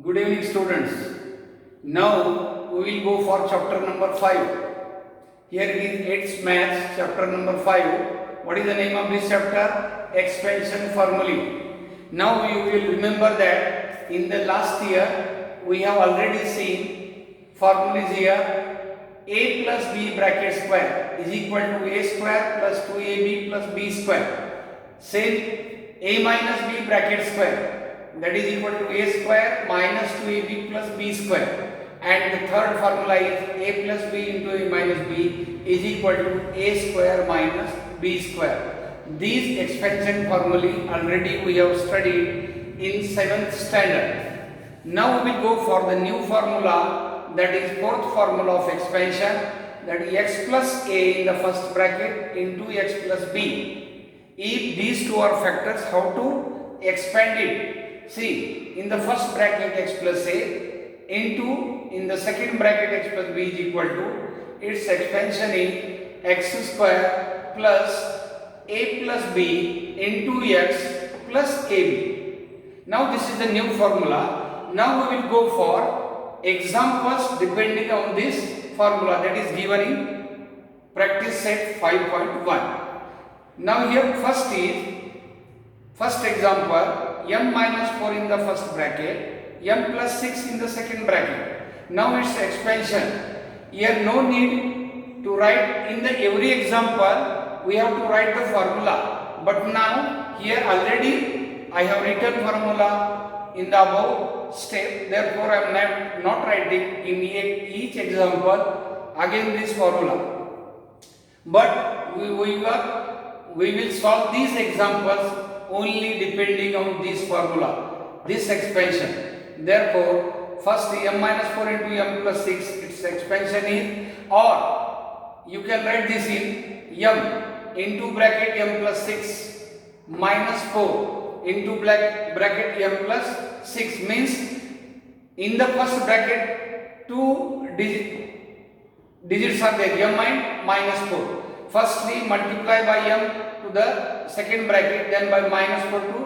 Good evening, students. Now we will go for chapter number 5. Here it is 8th Maths, chapter number 5. What is the name of this chapter? Expansion formulae. Now you will remember that in the last year we have already seen formulas here. A plus b bracket square is equal to a square plus 2ab plus b square. Same a minus b bracket square, that is equal to a square minus 2ab plus b square, and the third formula is a plus b into a minus b is equal to a square minus b square. These expansion formulae already we have studied in 7th standard. Now we go for the new formula, that is fourth formula of expansion, that is x plus a in the first bracket into x plus b. If these two are factors, how to expand it? See, in the first bracket x plus a into in the second bracket x plus b is equal to, its expansion is x square plus a plus b into x plus ab. Now this is the new formula. Now we will go for examples depending on this formula that is given in practice set 5.1. Now here first example, m minus 4 in the first bracket, m plus 6 in the second bracket. Now its expansion. Here no need to write in the every example, we have to write the formula. But now here already I have written formula in the above step. Therefore I am not writing in each example again this formula. But we will solve these examples only depending on this formula, this expansion. Therefore, first m minus 4 into m plus 6, its expansion is, or you can write this in m into bracket m plus 6 minus 4 into bracket m plus 6, means in the first bracket two digits are there, m and minus 4. Firstly multiply by m to the second bracket, then by minus 4 to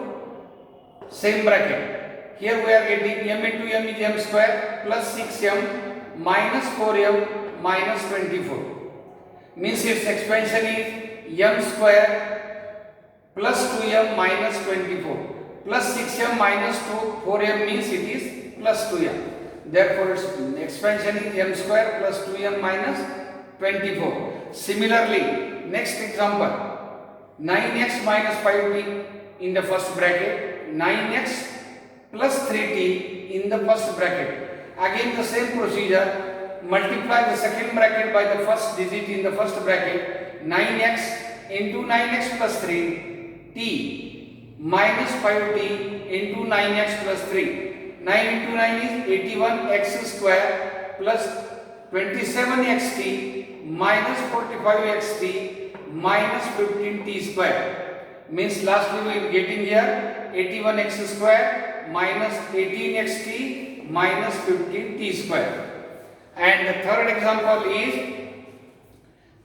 same bracket. Here we are getting m into m is m square plus 6m minus 4m minus 24. Means its expansion is m square plus 2m minus 24 plus 6m minus 4m means it is plus 2m. Therefore its expansion is m square plus 2m minus 24. Similarly, next example, 9x minus 5t in the first bracket, 9x plus 3t in the first bracket. Again the same procedure, multiply the second bracket by the first digit in the first bracket, 9x into 9x plus 3 t minus 5t into 9x plus 3. 9 into 9 is 81x square plus 27xt minus 45xt minus 15t square. Means lastly we are getting here 81x square minus 18xt minus 15t square. And the third example is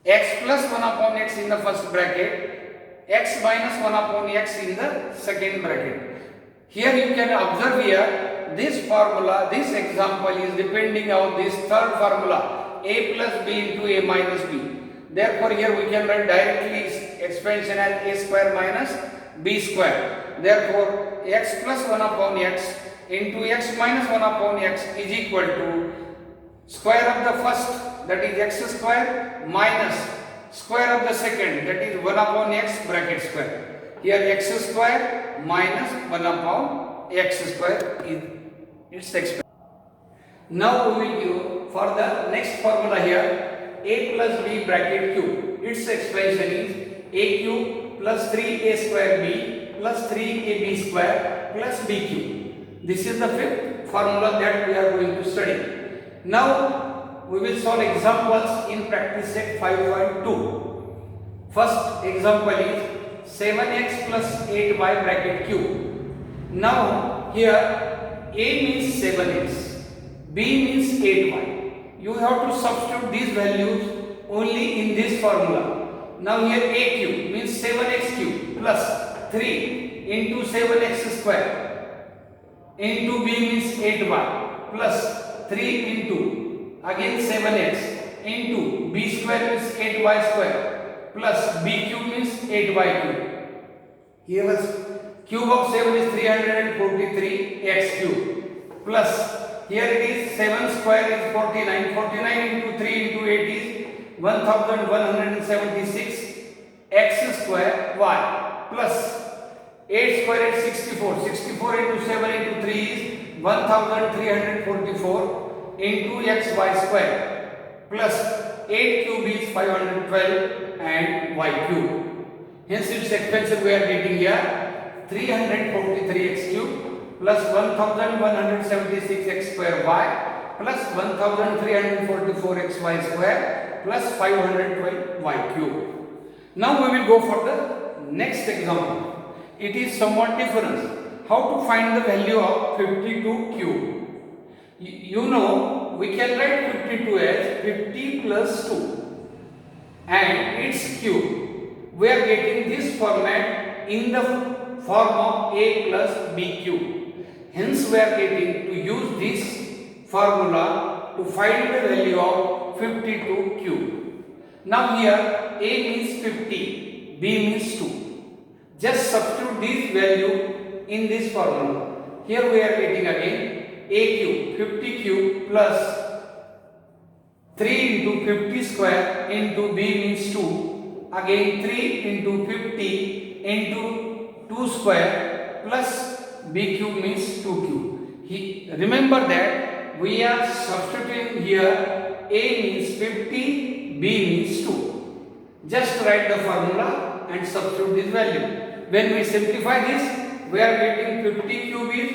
x plus 1 upon x in the first bracket, x minus 1 upon x in the second bracket. Here you can observe here this formula, this example is depending on this third formula, a plus b into a minus b. Therefore here we can write directly expansion as a square minus b square. Therefore x plus 1 upon x into x minus 1 upon x is equal to square of the first, that is x square, minus square of the second, that is 1 upon x bracket square. Here x square minus 1 upon x square is its expansion. Now we will give for the next formula here, a plus b bracket cube. Its expansion is a cube plus 3a square b plus 3ab square plus b cube. This is the fifth formula that we are going to study. Now we will solve examples in practice set 5.2. First example is 7x plus 8y bracket cube. Now here a means 7x, b means 8y. You have to substitute these values only in this formula. Now here a cube means 7x cube plus 3 into 7x square into b means 8y plus 3 into again 7x into b square means 8y square plus b cube means 8y cube. Here was cube of 7 is 343 x cube plus here it is 7 square is 49. 49 into 3 into 8 is 1176 x square y plus 8 square is 64. 64 into 7 into 3 is 1344 into xy square plus 8 cube is 512 and y cube. Hence its expansion we are getting here 343 x cube plus 1176 x square y plus 1344 xy square plus 512 y cube. Now we will go for the next example. It is somewhat different. How to find the value of 52 cube? You know we can write 52 as 50 plus 2 and its cube. We are getting this format in the form of a plus b cube. Hence we are getting to use this formula to find the value of 52 cube. Now here a means 50, b means 2. Just substitute this value in this formula. Here we are getting again a cube, 50 cube plus 3 into 50 square into b means 2. Again 3 into 50 into 2 square plus b cube means 2 cube. Remember that we are substituting here a means 50, b means 2. Just write the formula and substitute this value. When we simplify this, we are getting 50 cube is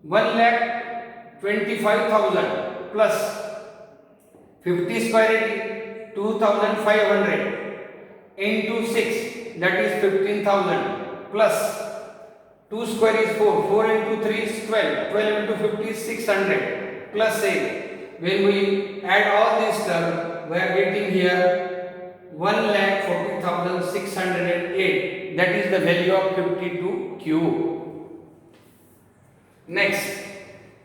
1,25,000 plus 50 square is 2,500 into 6 that is 15,000 plus 2 square is 4. 4 into 3 is 12. 12 into 50 is 600 plus 8. When we add all these terms, we are getting here 1,40,608. That is the value of 52 cube. Next.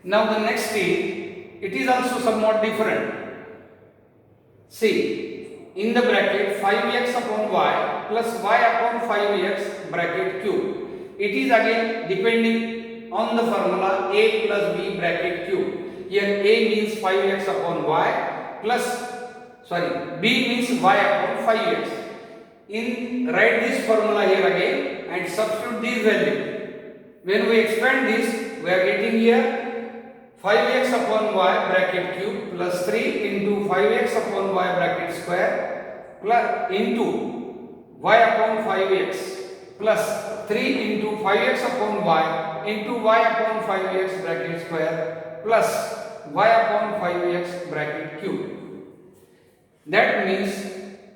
Now the next is, it is also somewhat different. See, in the bracket 5x upon y plus y upon 5x bracket cube. It is again depending on the formula a plus b bracket cube. Here a means 5x upon y plus b means y upon 5x. Write this formula here again and substitute this value. When we expand this, we are getting here 5x upon y bracket cube plus 3 into 5x upon y bracket square plus into y upon 5x plus 3 into 5x upon y into y upon 5x bracket square plus y upon 5x bracket cube. That means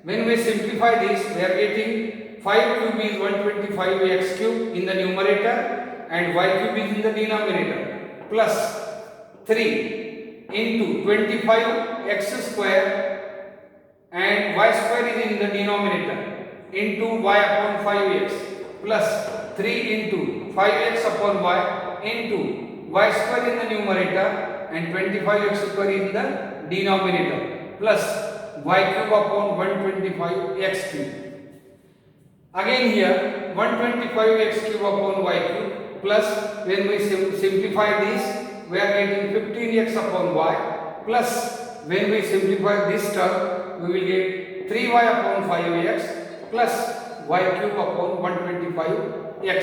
when we simplify this, we are getting 5 cube is 125x cube in the numerator and y cube is in the denominator plus 3 into 25x square and y square is in the denominator into y upon 5x plus 3 into 5x upon y into y square in the numerator and 25x square in the denominator plus y cube upon 125x cube. Again here 125x cube upon y cube plus when we simplify this, we are getting 15x upon y plus when we simplify this term, we will get 3y upon 5x plus y cube upon 125x cube.